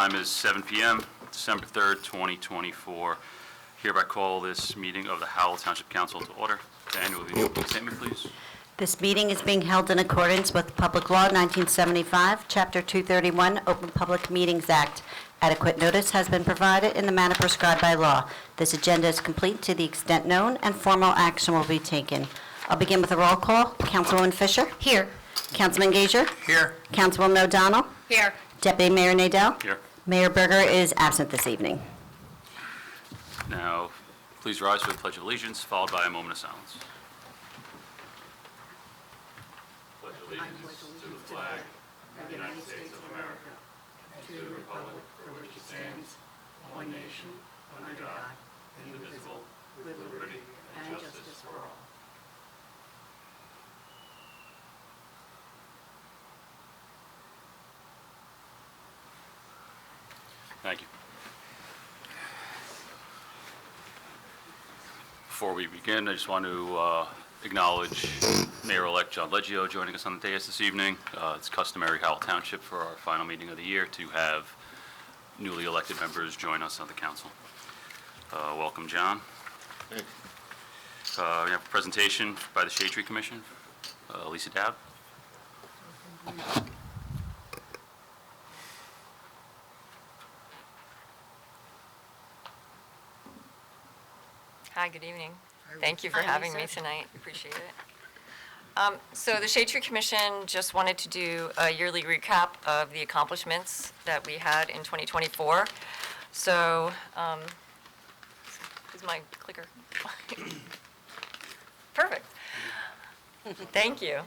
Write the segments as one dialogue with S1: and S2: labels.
S1: Time is 7 p.m., December 3rd, 2024. Hereby call this meeting of the Howell Township Council to order. Daniel, will you open the statement, please?
S2: This meeting is being held in accordance with Public Law 1975, Chapter 231, Open Public Meetings Act. Adequate notice has been provided in the manner prescribed by law. This agenda is complete to the extent known, and formal action will be taken. I'll begin with a roll call. Councilwoman Fisher?
S3: Here.
S2: Councilman Gager?
S4: Here.
S2: Councilwoman O'Donnell?
S3: Here.
S2: Deputy Mayor Nadell?
S1: Here.
S2: Mayor Berger is absent this evening.
S1: Now, please rise for the Pledge of Allegiance, followed by a moment of silence. Pledge allegiance to the flag of the United States of America, and to the republic for which it stands, one nation, under God, indivisible, with liberty and justice for all. Thank you. Before we begin, I just want to acknowledge Mayor-elect John Leggio joining us on the dais this evening. It's customary Howell Township for our final meeting of the year to have newly elected members join us on the council. Welcome, John. We have a presentation by the Shade Tree Commission. Lisa Dowd.
S3: Hi, good evening. Thank you for having me tonight. Appreciate it. So the Shade Tree Commission just wanted to do a yearly recap of the accomplishments that we had in 2024. So, is my clicker? Perfect. Thank you.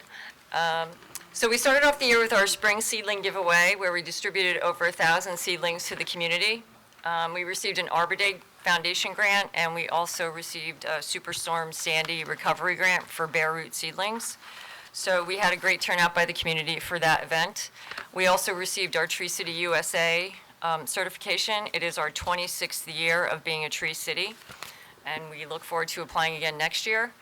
S3: So we started off the year with our spring seedling giveaway, where we distributed over 1,000 seedlings to the community. We received an Arbor Day Foundation grant, and we also received a Superstorm Sandy recovery grant for bare root seedlings. So we had a great turnout by the community for that event. We also received our Tree City USA certification. It is our 26th year of being a Tree City, and we look forward to applying again next year.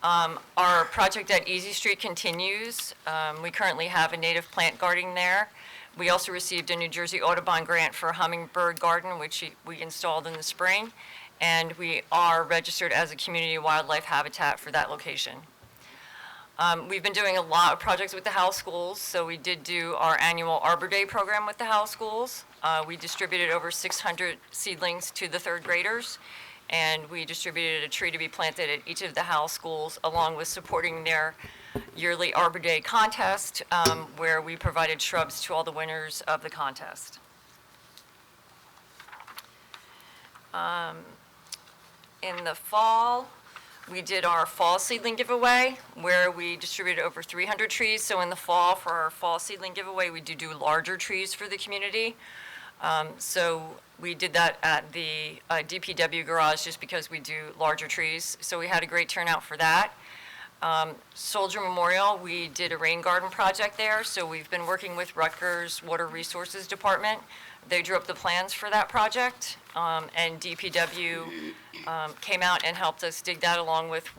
S3: Our project at Easy Street continues. We currently have a native plant garden there. We also received a New Jersey Audubon grant for a hummingbird garden, which we installed in the spring, and we are registered as a community wildlife habitat for that location. We've been doing a lot of projects with the Howell schools, so we did do our annual Arbor Day program with the Howell schools. We distributed over 600 seedlings to the third graders, and we distributed a tree to be planted at each of the Howell schools, along with supporting their yearly Arbor Day contest, where we provided shrubs to all the winners of the contest. In the fall, we did our fall seedling giveaway, where we distributed over 300 trees. So in the fall, for our fall seedling giveaway, we do larger trees for the community. So we did that at the DPW garage just because we do larger trees. So we had a great turnout for that. Soldier Memorial, we did a rain garden project there, so we've been working with Rutgers Water Resources Department. They drew up the plans for that project, and DPW came out and helped us dig that along with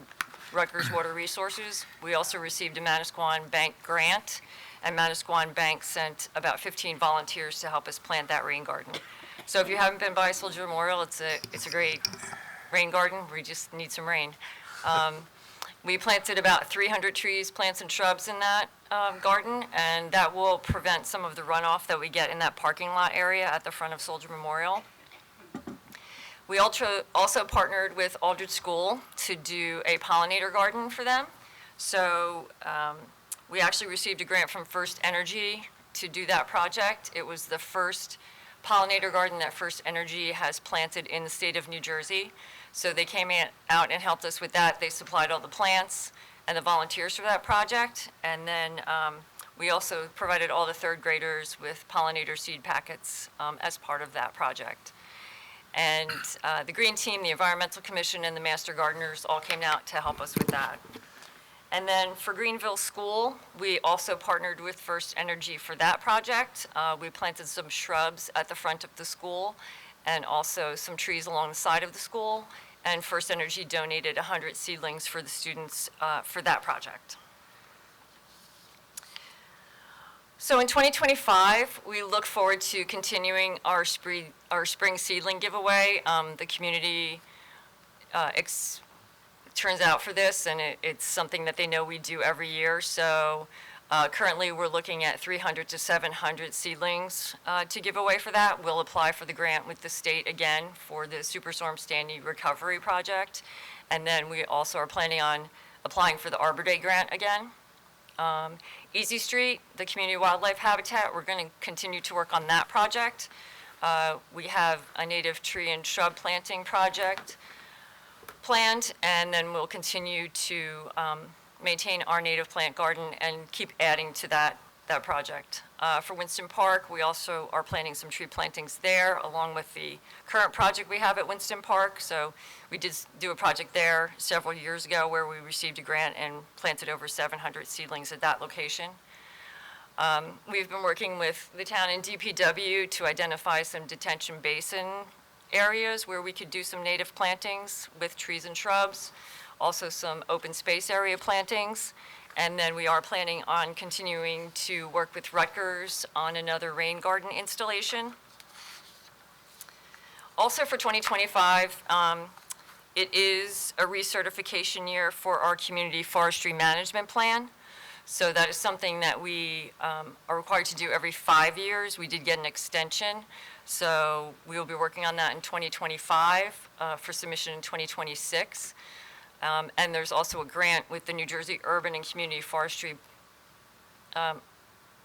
S3: Rutgers Water Resources. We also received a Manasquan Bank grant, and Manasquan Bank sent about 15 volunteers to help us plant that rain garden. So if you haven't been by Soldier Memorial, it's a great rain garden. We just need some rain. We planted about 300 trees, plants, and shrubs in that garden, and that will prevent some of the runoff that we get in that parking lot area at the front of Soldier Memorial. We also partnered with Aldridge School to do a pollinator garden for them. So we actually received a grant from First Energy to do that project. It was the first pollinator garden that First Energy has planted in the state of New Jersey. So they came out and helped us with that. They supplied all the plants and the volunteers for that project. And then we also provided all the third graders with pollinator seed packets as part of that project. And the Green Team, the Environmental Commission, and the Master Gardeners all came out to help us with that. And then for Greenville School, we also partnered with First Energy for that project. We planted some shrubs at the front of the school and also some trees along the side of the school. And First Energy donated 100 seedlings for the students for that project. So in 2025, we look forward to continuing our spring seedling giveaway. The community turns out for this, and it's something that they know we do every year. So currently, we're looking at 300 to 700 seedlings to give away for that. We'll apply for the grant with the state again for the Superstorm Sandy Recovery Project. And then we also are planning on applying for the Arbor Day grant again. Easy Street, the Community Wildlife Habitat, we're going to continue to work on that project. We have a native tree and shrub planting project planned, and then we'll continue to maintain our native plant garden and keep adding to that project. For Winston Park, we also are planning some tree plantings there, along with the current project we have at Winston Park. So we did do a project there several years ago where we received a grant and planted over 700 seedlings at that location. We've been working with the town and DPW to identify some detention basin areas where we could do some native plantings with trees and shrubs, also some open space area plantings. And then we are planning on continuing to work with Rutgers on another rain garden installation. Also for 2025, it is a recertification year for our community forestry management plan. So that is something that we are required to do every 5 years. We did get an extension. So we will be working on that in 2025 for submission in 2026. And there's also a grant with the New Jersey Urban and Community Forestry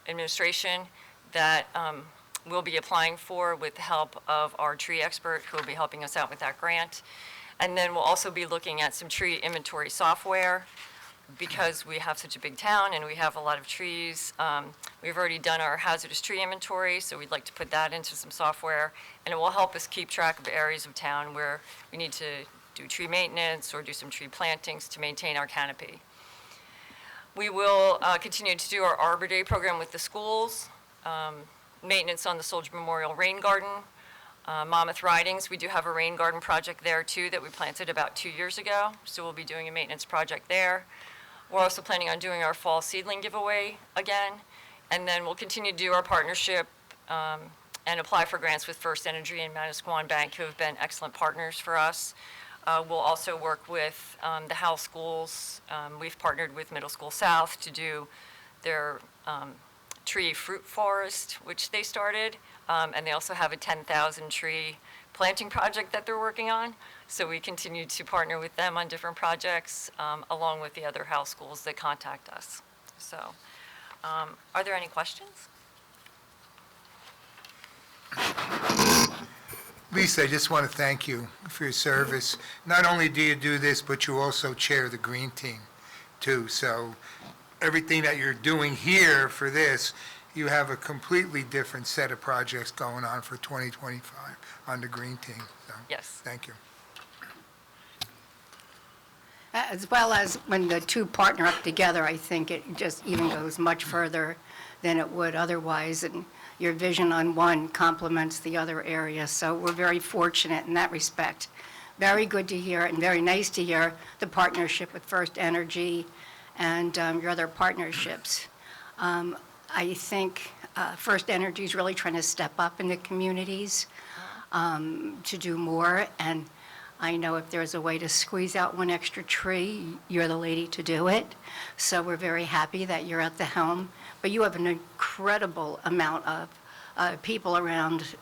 S3: Administration that we'll be applying for with the help of our tree expert who will be helping us out with that grant. And then we'll also be looking at some tree inventory software because we have such a big town and we have a lot of trees. We've already done our hazardous tree inventory, so we'd like to put that into some software. And it will help us keep track of areas of town where we need to do tree maintenance or do some tree plantings to maintain our canopy. We will continue to do our Arbor Day program with the schools, maintenance on the Soldier Memorial Rain Garden, Monmouth Ridings. We do have a rain garden project there too that we planted about 2 years ago, so we'll be doing a maintenance project there. We're also planning on doing our fall seedling giveaway again, and then we'll continue to do our partnership and apply for grants with First Energy and Manasquan Bank, who have been excellent partners for us. We'll also work with the Howell schools. We've partnered with Middle School South to do their tree fruit forest, which they started. And they also have a 10,000 tree planting project that they're working on. So we continue to partner with them on different projects, along with the other Howell schools that contact us. So are there any questions?
S4: Lisa, I just want to thank you for your service. Not only do you do this, but you also chair the Green Team, too. So everything that you're doing here for this, you have a completely different set of projects going on for 2025 on the Green Team. So,
S3: Yes.
S4: thank you.
S5: As well as when the two partner up together, I think it just even goes much further than it would otherwise, and your vision on one complements the other area. So we're very fortunate in that respect. Very good to hear and very nice to hear the partnership with First Energy and your other partnerships. I think First Energy is really trying to step up in the communities to do more, and I know if there's a way to squeeze out one extra tree, you're the lady to do it. So we're very happy that you're at the helm. But you have an incredible amount of people around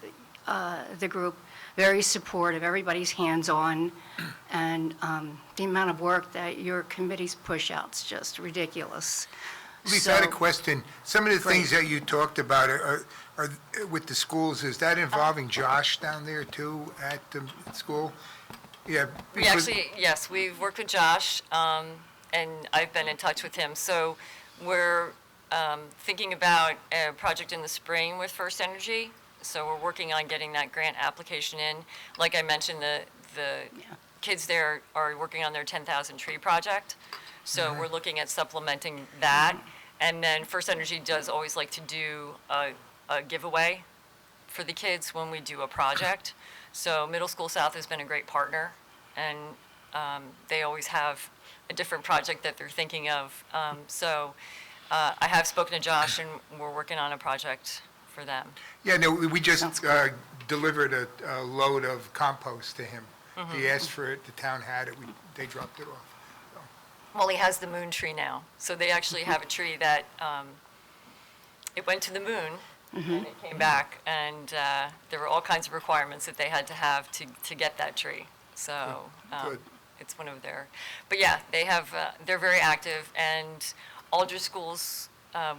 S5: the group, very supportive, everybody's hands-on, and the amount of work that your committees push out is just ridiculous.
S4: Lisa, I had a
S5: So-
S4: question. Some of the things that you talked about are with the schools, is that involving Josh down there too at the school? Yeah.
S3: We
S4: because-
S3: actually, yes, we've worked with Josh, and I've been in touch with him. So we're thinking about a project in the spring with First Energy. So we're working on getting that grant application in. Like I mentioned, the kids there are working on their 10,000 tree project. So we're looking at supplementing that. And then First Energy does always like to do a giveaway for the kids when we do a project. So Middle School South has been a great partner, and they always have a different project that they're thinking of. So I have spoken to Josh, and we're working on a project for them.
S4: Yeah, no, we just delivered a load of compost to him. He asked for it, the town had it, they dropped it off.
S3: Well, he has the moon tree now, so they actually have a tree that, it went to the moon, and it came back, and there were all kinds of requirements that they had to have to get that tree. So
S4: Good.
S3: it's one of their, but yeah, they have, they're very active, and Aldridge Schools,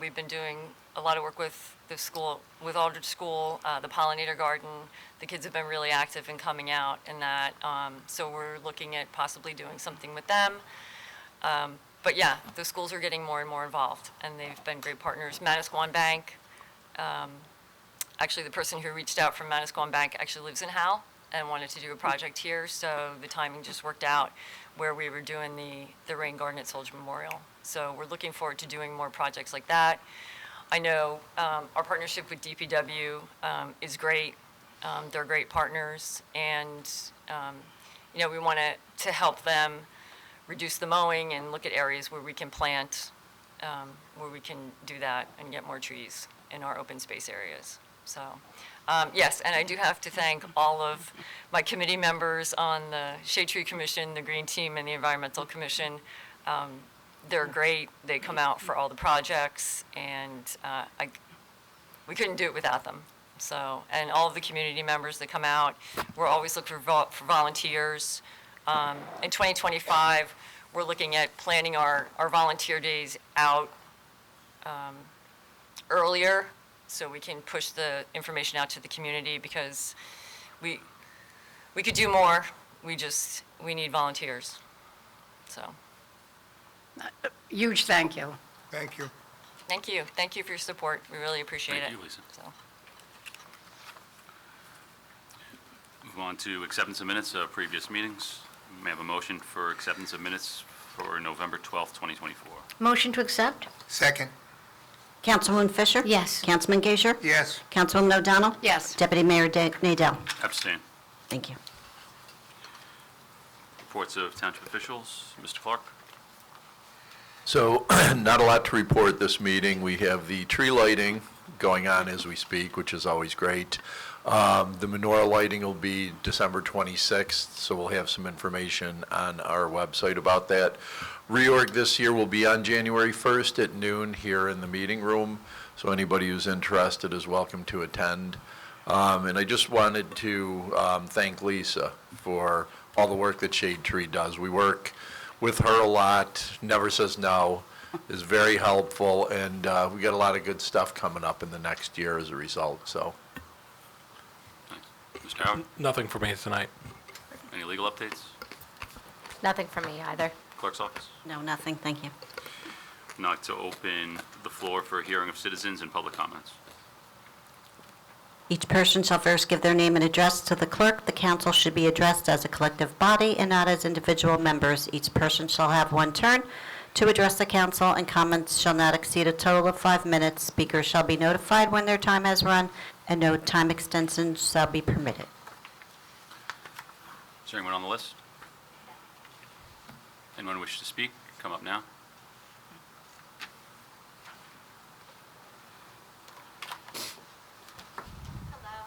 S3: we've been doing a lot of work with the school, with Aldridge School, the pollinator garden. The kids have been really active in coming out in that, so we're looking at possibly doing something with them. But yeah, the schools are getting more and more involved, and they've been great partners. Manasquan Bank, actually the person who reached out from Manasquan Bank actually lives in Howell and wanted to do a project here, so the timing just worked out where we were doing the rain garden at Soldier Memorial. So we're looking forward to doing more projects like that. I know our partnership with DPW is great. They're great partners, and we want to help them reduce the mowing and look at areas where we can plant, where we can do that and get more trees in our open space areas. So, yes, and I do have to thank all of my committee members on the Shade Tree Commission, the Green Team, and the Environmental Commission. They're great. They come out for all the projects, and we couldn't do it without them. So, and all of the community members that come out, we're always looking for volunteers. In 2025, we're looking at planning our volunteer days out earlier so we can push the information out to the community, because we could do more. We need volunteers. So.
S5: Huge thank you.
S4: Thank you.
S3: Thank you. Thank you for your support. We really appreciate it.
S1: Thank you, Lisa.
S3: So.
S1: Move on to acceptance of minutes of previous meetings. May I have a motion for acceptance of minutes for November 12th, 2024.
S2: Motion to accept?
S4: Second,
S2: Councilwoman Fisher?
S5: Yes.
S2: Councilman Gager?
S4: yes.
S2: Councilwoman O'Donnell?
S5: Yes.
S2: Deputy Mayor Nadell?
S1: Abstain.
S2: Thank you.
S1: Reports of township officials. Mr. Clark.
S6: So, not a lot to report this meeting. We have the tree lighting going on as we speak, which is always great. The menorah lighting will be December 26th, so we'll have some information on our website about that. Reorg this year will be on January 1st at noon here in the meeting room, so anybody who's interested is welcome to attend. And I just wanted to thank Lisa for all the work that Shade Tree does. We work with her a lot, never says no, is very helpful, and we got a lot of good stuff coming up in the next year as a result, so.
S1: Mr. Howard.
S7: Nothing for me tonight.
S1: Any legal updates?
S8: Nothing for me either.
S1: Clerk's office.
S2: No, nothing, thank you.
S1: I'd like to open the floor for a hearing of citizens and public comments.
S2: Each person shall first give their name and address to the clerk. The council should be addressed as a collective body and not as individual members. Each person shall have one turn to address the council, and comments shall not exceed a total of 5 minutes. Speakers shall be notified when their time has run, and no time extensions shall be permitted.
S1: Is there anyone on the list? Anyone wish to speak? Come up now.
S8: Hello.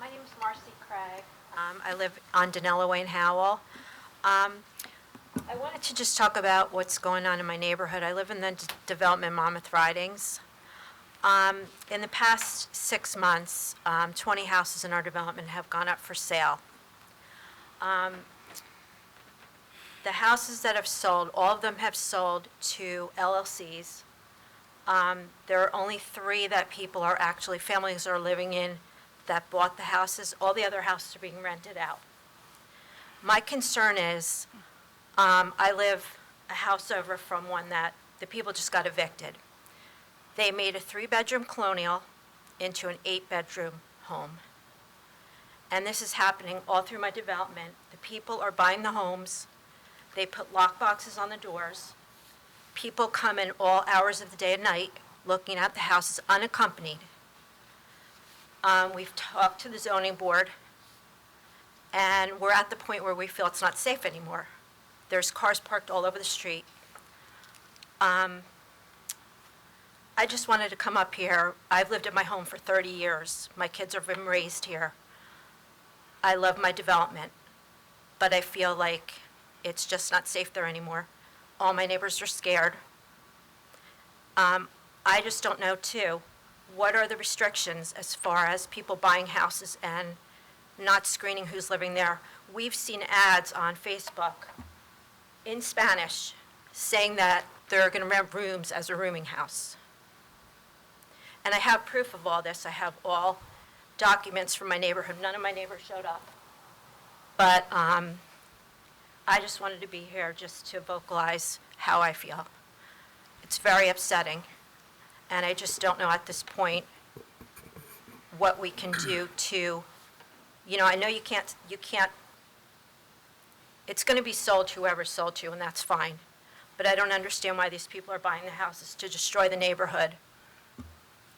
S8: My name is Marcy Craig. I live on Danella Way in Howell. I wanted to just talk about what's going on in my neighborhood. I live in the development Monmouth Ridings. In the past 6 months, 20 houses in our development have gone up for sale. The houses that have sold, all of them have sold to LLCs. There are only 3 that people are actually, families are living in that bought the houses. All the other houses are being rented out. My concern is, I live a house over from one that the people just got evicted. They made a 3-bedroom colonial into an 8-bedroom home. And this is happening all through my development. The people are buying the homes. They put lock boxes on the doors. People come in all hours of the day and night looking at the houses unaccompanied. We've talked to the zoning board, and we're at the point where we feel it's not safe anymore. There's cars parked all over the street. I just wanted to come up here. I've lived at my home for 30 years. My kids have been raised here. I love my development, but I feel like it's just not safe there anymore. All my neighbors are scared. I just don't know, too, what are the restrictions as far as people buying houses and not screening who's living there? We've seen ads on Facebook in Spanish saying that they're going to rent rooms as a rooming house. And I have proof of all this. I have all documents from my neighborhood. None of my neighbors showed up. But I just wanted to be here just to vocalize how I feel. It's very upsetting, and I just don't know at this point what we can do to, I know you can't, it's going to be sold to whoever's sold to, and that's fine. But I don't understand why these people are buying the houses to destroy the neighborhood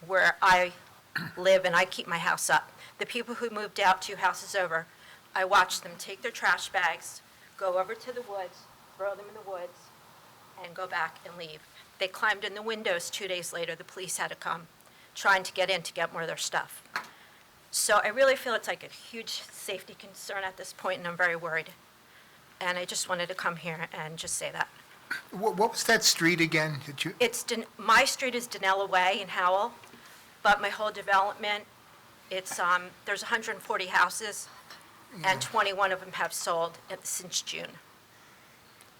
S8: where I live and I keep my house up. The people who moved out 2 houses over, I watched them take their trash bags, go over to the woods, throw them in the woods, and go back and leave. They climbed in the windows 2 days later. The police had to come, trying to get in to get more of their stuff. So I really feel it's like a huge safety concern at this point, and I'm very worried. And I just wanted to come here and just say that.
S4: What was that street again?
S8: My street is Danella Way in Howell, but my whole development, there's 140 houses, and 21 of them have sold since June.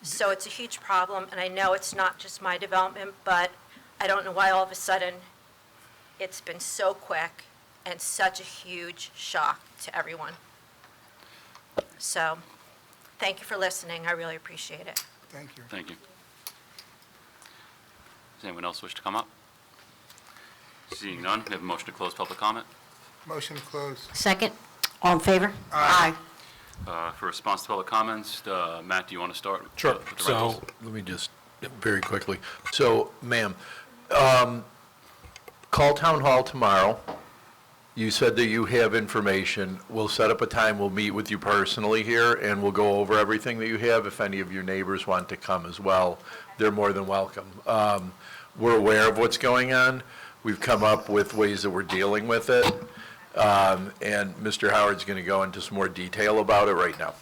S8: So it's a huge problem, and I know it's not just my development, but I don't know why all of a sudden it's been so quick and such a huge shock to everyone. So, thank you for listening. I really appreciate it.
S4: Thank you.
S1: Thank you. Does anyone else wish to come up? Seeing none, we have a motion to close public comment.
S4: Motion to close.
S2: Second. All in favor?
S4: Aye.
S1: For response to public comments, Matt, do you want to start?
S6: Sure.
S1: With the rentals?
S6: So, let me just, very quickly. So, ma'am, call Town Hall tomorrow. You said that you have information. We'll set up a time, we'll meet with you personally here, and we'll go over everything that you have. If any of your neighbors want to come as well, they're more than welcome. We're aware of what's going on. We've come up with ways that we're dealing with it. And Mr. Howard's going to go into some more detail about it right now.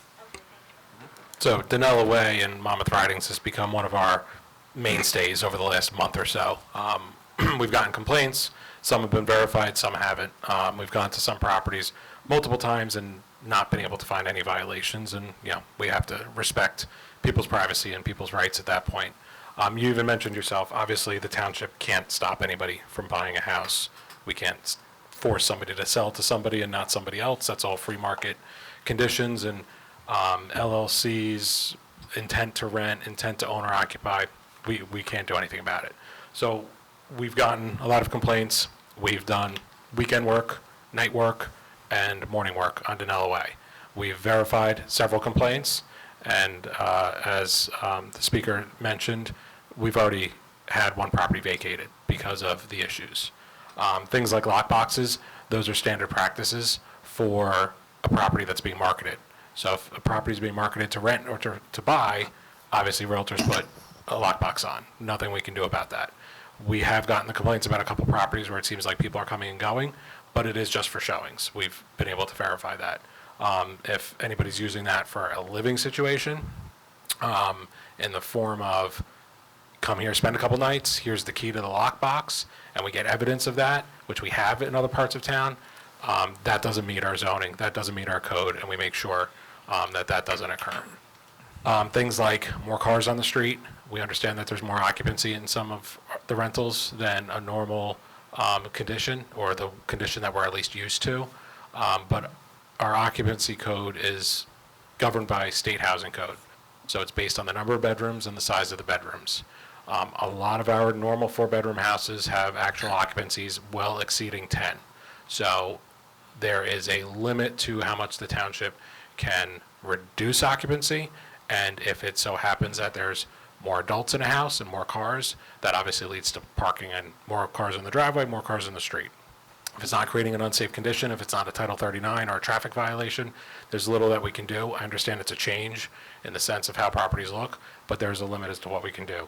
S7: So Danella Way and Monmouth Ridings has become one of our mainstays over the last month or so. We've gotten complaints. Some have been verified, some haven't. We've gone to some properties multiple times and not been able to find any violations. And, we have to respect people's privacy and people's rights at that point. You even mentioned yourself, obviously the township can't stop anybody from buying a house. We can't force somebody to sell to somebody and not somebody else. That's all free market conditions, and LLCs, intent to rent, intent to own or occupy, we can't do anything about it. So we've gotten a lot of complaints. We've done weekend work, night work, and morning work on Danella Way. We've verified several complaints, and as the speaker mentioned, we've already had one property vacated because of the issues. Things like lock boxes, those are standard practices for a property that's being marketed. So if a property is being marketed to rent or to buy, obviously realtors put a lockbox on. Nothing we can do about that. We have gotten the complaints about a couple properties where it seems like people are coming and going, but it is just for showings. We've been able to verify that. If anybody's using that for a living situation, in the form of come here, spend a couple nights, here's the key to the lockbox, and we get evidence of that, which we have in other parts of town, that doesn't meet our zoning, that doesn't meet our code, and we make sure that doesn't occur. Things like more cars on the street. We understand that there's more occupancy in some of the rentals than a normal condition, or the condition that we're at least used to. But our occupancy code is governed by state housing code. So it's based on the number of bedrooms and the size of the bedrooms. A lot of our normal 4-bedroom houses have actual occupancies well exceeding 10. So there is a limit to how much the township can reduce occupancy. And if it so happens that there's more adults in a house and more cars, that obviously leads to parking and more cars in the driveway, more cars in the street. If it's not creating an unsafe condition, if it's not a Title 39 or a traffic violation, there's little that we can do. I understand it's a change in the sense of how properties look, but there's a limit as to what we can do.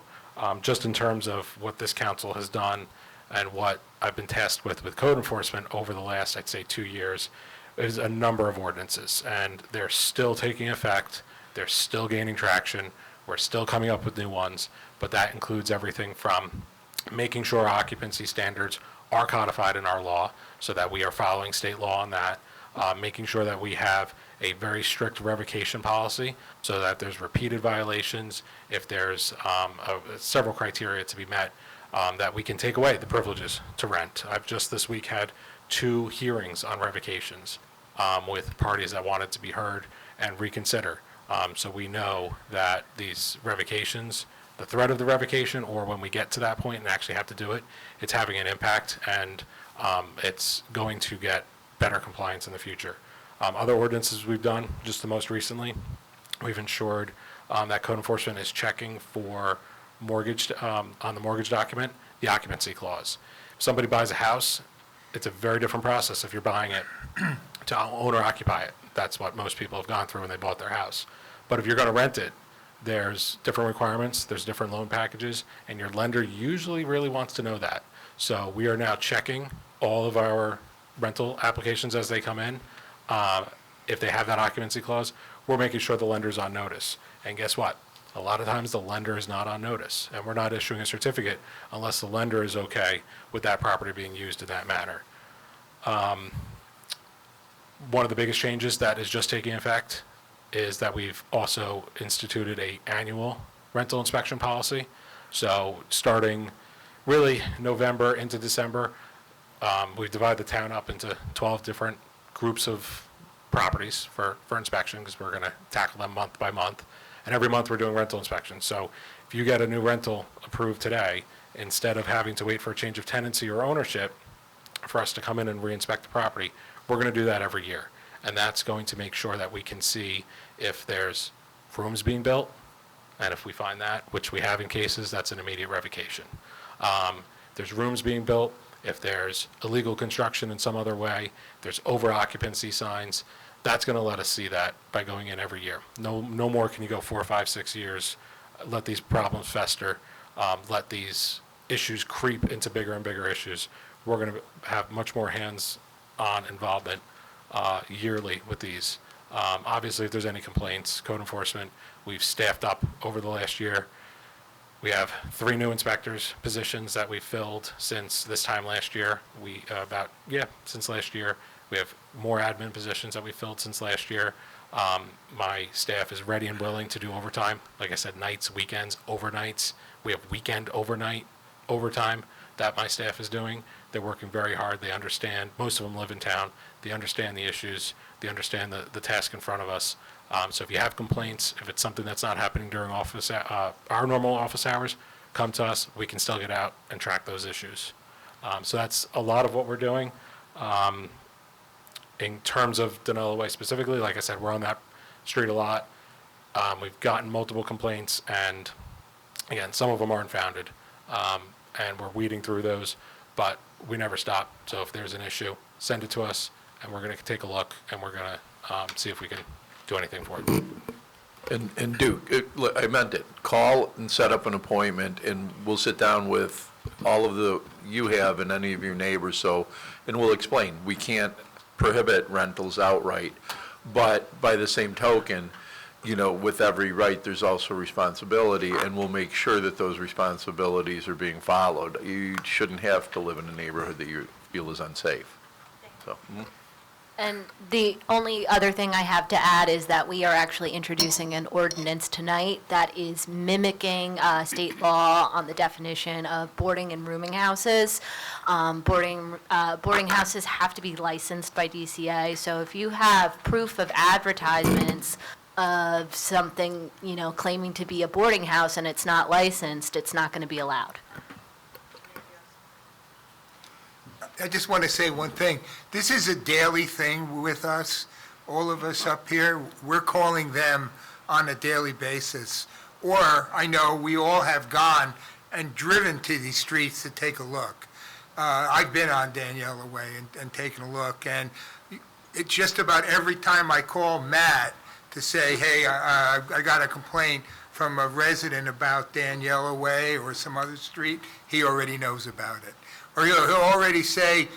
S7: Just in terms of what this council has done and what I've been tasked with code enforcement over the last, I'd say, 2 years, is a number of ordinances, and they're still taking effect. They're still gaining traction. We're still coming up with new ones, but that includes everything from making sure occupancy standards are codified in our law so that we are following state law on that, making sure that we have a very strict revocation policy so that there's repeated violations, if there's several criteria to be met, that we can take away the privileges to rent. I've just this week had 2 hearings on revocations with parties that wanted to be heard and reconsider. So we know that these revocations, the threat of the revocation, or when we get to that point and actually have to do it, it's having an impact, and it's going to get better compliance in the future. Other ordinances we've done, just the most recently, we've ensured that code enforcement is checking for mortgage, on the mortgage document, the occupancy clause. If somebody buys a house, it's a very different process if you're buying it to own or occupy it. That's what most people have gone through when they bought their house. But if you're going to rent it, there's different requirements, there's different loan packages, and your lender usually really wants to know that. So we are now checking all of our rental applications as they come in. If they have that occupancy clause, we're making sure the lender's on notice. And guess what? A lot of times the lender is not on notice, and we're not issuing a certificate unless the lender is okay with that property being used in that manner. One of the biggest changes that is just taking effect is that we've also instituted a annual rental inspection policy. So starting really November into December, we've divided the town up into 12 different groups of properties for inspection, because we're going to tackle them month by month. And every month we're doing rental inspections. So if you get a new rental approved today, instead of having to wait for a change of tenancy or ownership for us to come in and re-inspect the property, we're going to do that every year. And that's going to make sure that we can see if there's rooms being built, and if we find that, which we have in cases, that's an immediate revocation. There's rooms being built, if there's illegal construction in some other way, there's over-occupancy signs, that's going to let us see that by going in every year. No more can you go 4, 5, 6 years, let these problems fester, let these issues creep into bigger and bigger issues. We're going to have much more hands-on involvement yearly with these. Obviously, if there's any complaints, code enforcement, we've staffed up over the last year. We have 3 new inspectors positions that we've filled since this time last year. Since last year. We have more admin positions that we filled since last year. My staff is ready and willing to do overtime. Like I said, nights, weekends, overnights. We have weekend overnight overtime that my staff is doing. They're working very hard. They understand. Most of them live in town. They understand the issues. They understand the task in front of us. So if you have complaints, if it's something that's not happening during our normal office hours, come to us. We can still get out and track those issues. So that's a lot of what we're doing. In terms of Danilo Way specifically, like I said, we're on that street a lot. We've gotten multiple complaints, and again, some of them are unfounded, and we're weeding through those, but we never stop. So if there's an issue, send it to us, and we're going to take a look, and we're going to see if we can do anything for it.
S6: And Duke, I meant it. Call and set up an appointment, and we'll sit down with all of you have and any of your neighbors, and we'll explain. We can't prohibit rentals outright, but by the same token, with every right, there's also responsibility, and we'll make sure that those responsibilities are being followed. You shouldn't have to live in a neighborhood that you feel is unsafe. So.
S9: And the only other thing I have to add is that we are actually introducing an ordinance tonight that is mimicking state law on the definition of boarding and rooming houses. Boarding houses have to be licensed by DCA, so if you have proof of advertisements of something, claiming to be a boarding house and it's not licensed, it's not going to be allowed.
S4: I just want to say one thing. This is a daily thing with us, all of us up here. We're calling them on a daily basis. Or I know we all have gone and driven to these streets to take a look. I've been on Daniela Way and taken a look, and it's just about every time I call Matt to say, hey, I got a complaint, from a resident about Daniela Way or some other street, he already knows about it. Or he'll already say,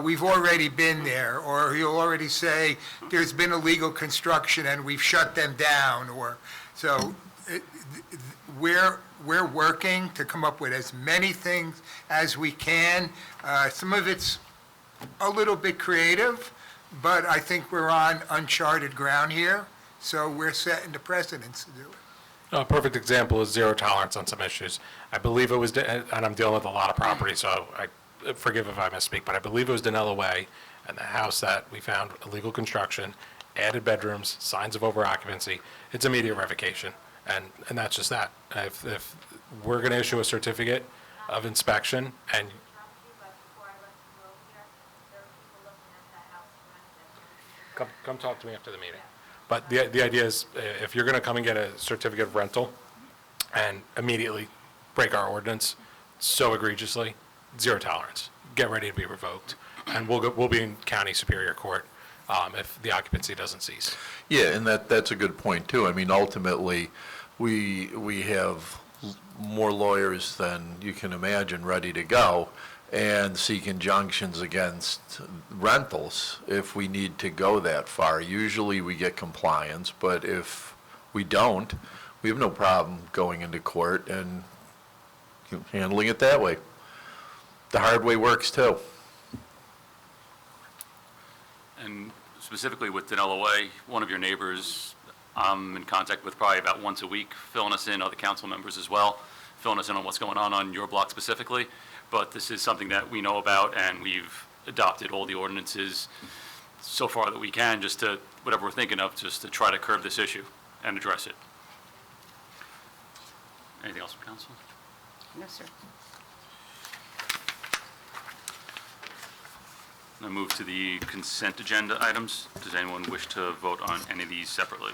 S4: we've already been there, or he'll already say, there's been illegal construction and we've shut them down, or, so we're working to come up with as many things as we can. Some of it's a little bit creative, but I think we're on uncharted ground here, so we're setting the precedents to do it.
S7: A perfect example is zero tolerance on some issues. I believe it was, and I'm dealing with a lot of property, so forgive if I misspeak, but I believe it was Danella Way, and the house that we found illegal construction, added bedrooms, signs of over-occupancy. It's immediate revocation, and that's just that. If we're going to issue a certificate of inspection, and come talk to me after the meeting. But the idea is, if you're going to come and get a certificate of rental and immediately break our ordinance so egregiously, zero tolerance. Get ready to be revoked. And we'll be in county superior court if the occupancy doesn't cease.
S6: Yeah, and that's a good point, too. I mean, ultimately, we have more lawyers than you can imagine ready to go and seek injunctions against rentals if we need to go that far. Usually, we get compliance, but if we don't, we have no problem going into court and handling it that way. The hard way works, too.
S1: And specifically with Danella Way, one of your neighbors I'm in contact with probably about once a week, filling us in, other council members as well, filling us in on what's going on your block specifically. But this is something that we know about, and we've adopted all the ordinances so far that we can, just to, whatever we're thinking of, just to try to curb this issue and address it. Anything else from council?
S5: No, sir.
S1: Now move to the consent agenda items. Does anyone wish to vote on any of these separately?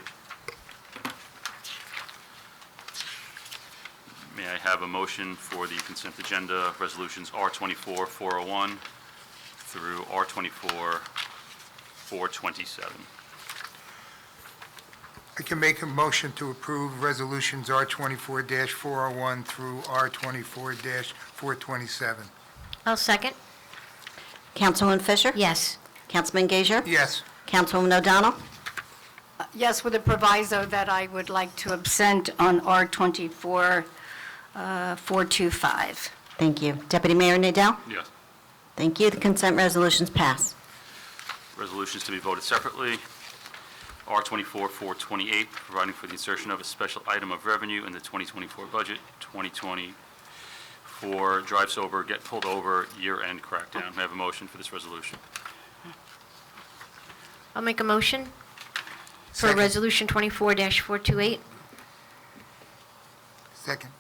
S1: May I have a motion for the consent agenda resolutions R24-401 through R24-427?
S4: I can make a motion to approve resolutions R24-401 through R24-427.
S8: I'll second.
S2: Councilwoman Fisher?
S8: Yes.
S2: Councilman Gager?
S4: Yes.
S2: Councilwoman O'Donnell?
S5: Yes, with a proviso that I would like to absent on R24, 425.
S2: Thank you. Deputy Mayor Nadell?
S1: Yes.
S2: Thank you. The consent resolutions pass.
S1: Resolutions to be voted separately. R24-428, providing for the insertion of a special item of revenue in the 2024 budget, 2024 drive sober, get pulled over, year-end crackdown. May I have a motion for this resolution?
S8: I'll make a motion for
S4: Second.
S8: Resolution 24-428.
S4: Second.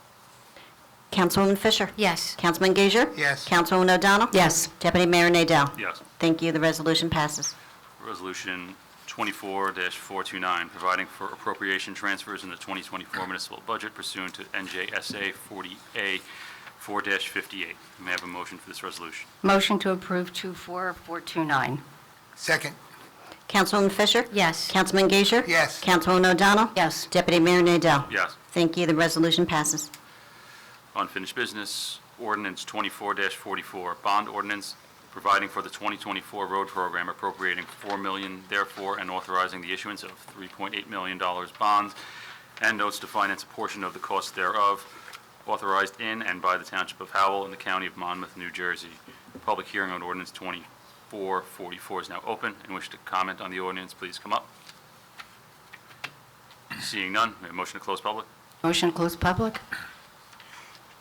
S2: Councilwoman Fisher?
S8: Yes.
S2: Councilman Gager?
S4: Yes.
S2: Councilwoman O'Donnell?
S5: Yes.
S2: Deputy Mayor Nadell?
S1: Yes.
S2: Thank you. The resolution passes.
S1: Resolution 24-429, providing for appropriation transfers in the 2024 municipal budget pursuant to NJSA 40A 4-58. May I have a motion for this resolution?
S5: Motion to approve 24429.
S4: Second.
S2: Councilwoman Fisher?
S8: Yes.
S2: Councilman Gager?
S4: Yes.
S2: Councilwoman O'Donnell?
S5: Yes.
S2: Deputy Mayor Nadell?
S1: Yes.
S2: Thank you. The resolution passes.
S1: Unfinished business, ordinance 24-44, bond ordinance providing for the 2024 road program, appropriating $4 million therefore, and authorizing the issuance of $3.8 million bonds and notes to finance a portion of the cost thereof, authorized in and by the Township of Howell in the County of Monmouth, New Jersey. Public hearing on ordinance 24-44 is now open. And wish to comment on the ordinance, please come up. Seeing none, may I have a motion to close public?
S5: Motion to close public?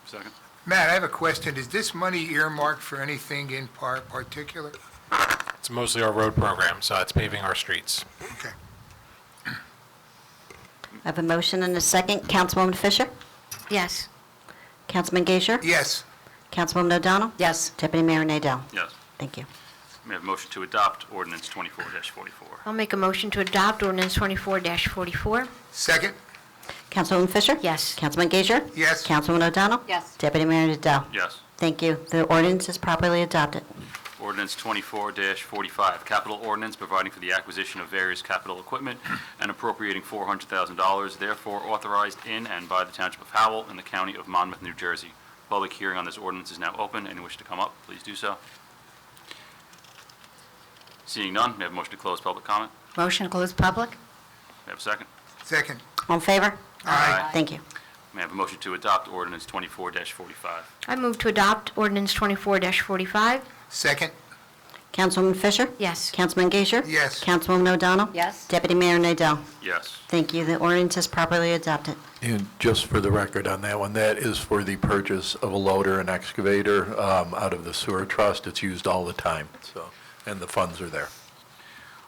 S1: Second.
S4: Matt, I have a question. Is this money earmarked for anything in particular?
S7: It's mostly our road program, so it's paving our streets.
S4: Okay.
S2: I have a motion and a second. Councilwoman Fisher?
S8: Yes.
S2: Councilman Gager?
S4: Yes.
S2: Councilwoman O'Donnell?
S5: Yes.
S2: Deputy Mayor Nadell?
S1: Yes.
S2: Thank you.
S1: May I have a motion to adopt ordinance 24-44?
S8: I'll make a motion to adopt ordinance 24-44.
S4: Second.
S2: Councilwoman Fisher?
S8: Yes.
S2: Councilman Gager?
S4: Yes.
S2: Councilwoman O'Donnell?
S5: Yes.
S2: Deputy Mayor Nadell?
S1: Yes.
S2: Thank you. The ordinance is properly adopted.
S1: Ordinance 24-45, capital ordinance providing for the acquisition of various capital equipment and appropriating $400,000, therefore authorized in and by the Township of Howell in the County of Monmouth, New Jersey. Public hearing on this ordinance is now open. Anyone wish to come up, please do so. Seeing none, may I have a motion to close public comment?
S5: Motion to close public?
S1: May I have a second?
S4: Second.
S2: All in favor?
S4: Aye.
S2: Thank you.
S1: May I have a motion to adopt ordinance 24-45?
S10: I move to adopt ordinance 24-45.
S4: Second.
S2: Councilwoman Fisher?
S10: Yes.
S2: Councilman Gager?
S4: Yes.
S2: Councilwoman O'Donnell?
S5: Yes.
S2: Deputy Mayor Nadell?
S1: Yes.
S2: Thank you. The ordinance is properly adopted.
S6: And just for the record on that one, that is for the purchase of a loader and excavator out of the sewer trust. It's used all the time, so, and the funds are there.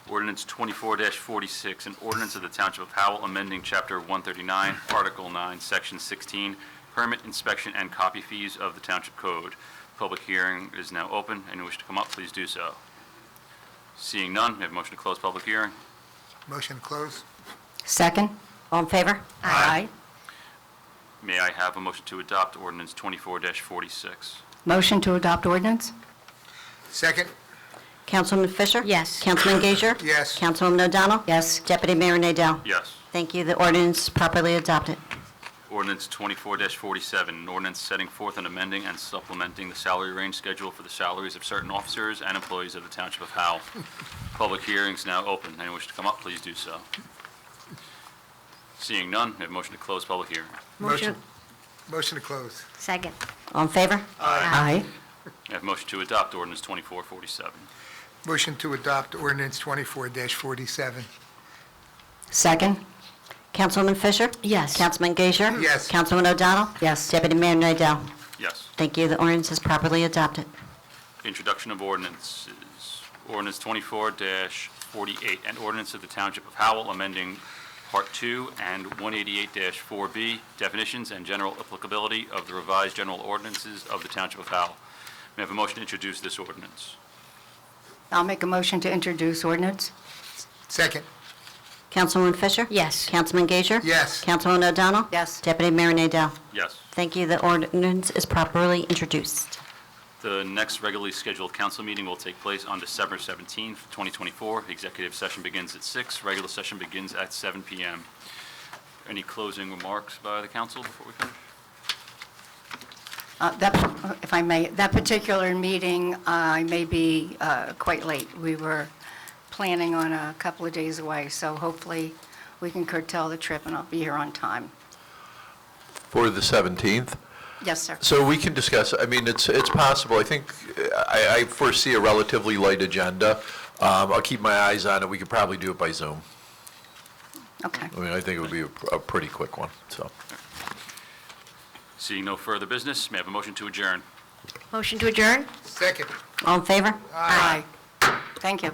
S1: Ordinance 24-46, an ordinance of the Township of Howell amending Chapter 139, Article 9, Section 16, permit inspection and copy fees of the Township Code. Public hearing is now open. Anyone wish to come up, please do so. Seeing none, may I have a motion to close public hearing?
S4: Motion to close.
S5: Second?
S2: All in favor?
S5: Aye.
S1: May I have a motion to adopt ordinance 24-46?
S5: Motion to adopt ordinance?
S4: Second.
S2: Councilwoman Fisher?
S10: Yes.
S2: Councilman Gager?
S4: Yes.
S2: Councilwoman O'Donnell?
S5: Yes.
S2: Deputy Mayor Nadell?
S1: Yes.
S2: Thank you. The ordinance is properly adopted.
S1: Ordinance 24-47, an ordinance setting forth and amending and supplementing the salary range schedule for the salaries of certain officers and employees of the Township of Howell. Public hearing is now open. Anyone wish to come up, please do so. Seeing none, may I have a motion to close public hearing?
S4: Motion to close.
S10: Second.
S2: All in favor?
S5: Aye.
S1: May I have a motion to adopt ordinance 24-47?
S4: Motion to adopt ordinance 24-47.
S5: Second?
S2: Councilwoman Fisher?
S10: Yes.
S2: Councilman Gager?
S4: Yes.
S2: Councilwoman O'Donnell?
S5: Yes.
S2: Deputy Mayor Nadell?
S1: Yes.
S2: Thank you. The ordinance is properly adopted.
S1: Introduction of ordinances. Ordinance 24-48, an ordinance of the Township of Howell amending Part 2 and 188-4B, definitions and general applicability of the revised general ordinances of the Township of Howell. May I have a motion to introduce this ordinance?
S5: I'll make a motion to introduce ordinance.
S4: Second.
S2: Councilwoman Fisher?
S10: Yes.
S2: Councilman Gager?
S4: Yes.
S2: Councilwoman O'Donnell?
S5: Yes.
S2: Deputy Mayor Nadell?
S1: Yes.
S2: Thank you. The ordinance is properly introduced.
S1: The next regularly scheduled council meeting will take place on December 17th, 2024. The executive session begins at 6, regular session begins at 7 p.m. Any closing remarks by the council before we finish?
S5: If I may, that particular meeting, I may be quite late. We were planning on a couple of days away, so hopefully we can curtail the trip and I'll be here on time.
S6: For the 17th?
S5: Yes, sir.
S6: So we can discuss, I mean, it's possible. I think, I foresee a relatively light agenda. I'll keep my eyes on it. We could probably do it by Zoom.
S5: Okay.
S6: I mean, I think it would be a pretty quick one, so.
S1: Seeing no further business, may I have a motion to adjourn?
S10: Motion to adjourn?
S4: Second.
S2: All in favor?
S5: Aye. Thank you.